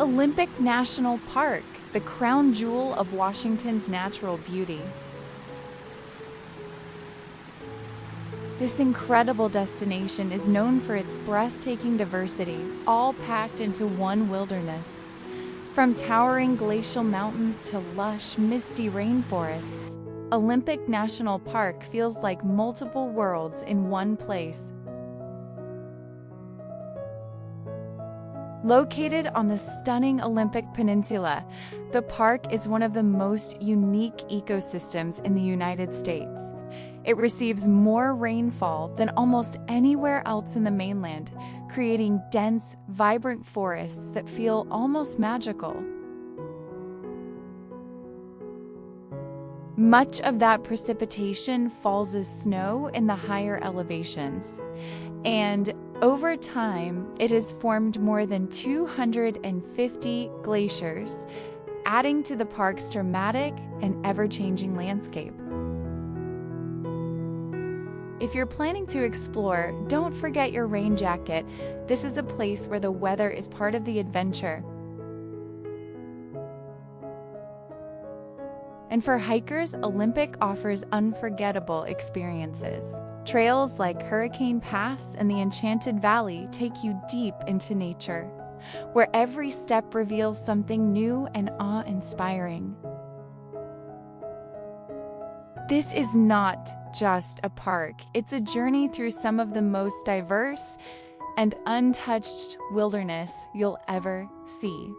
Olympic National Park, the crown jewel of Washington's natural beauty. This incredible destination is known for its breathtaking diversity, all packed into one wilderness. From towering glacial mountains to lush, misty rainforests, Olympic National Park feels like multiple worlds in one place. Located on the stunning Olympic Peninsula, the park is one of the most unique ecosystems in the United States. It receives more rainfall than almost anywhere else in the mainland, creating dense, vibrant forests that feel almost magical. Much of that precipitation falls as snow in the higher elevations, and over time, it has formed more than 250 glaciers, adding to the park's dramatic and ever-changing landscape. If you're planning to explore, don't forget your rain jacket. This is a place where the weather is part of the adventure. And for hikers, Olympic offers unforgettable experiences. Trails like Hurricane Pass and the Enchanted Valley take you deep into nature, where every step reveals something new and awe-inspiring. This is not just a park, it's a journey through some of the most diverse and untouched wilderness you'll ever see.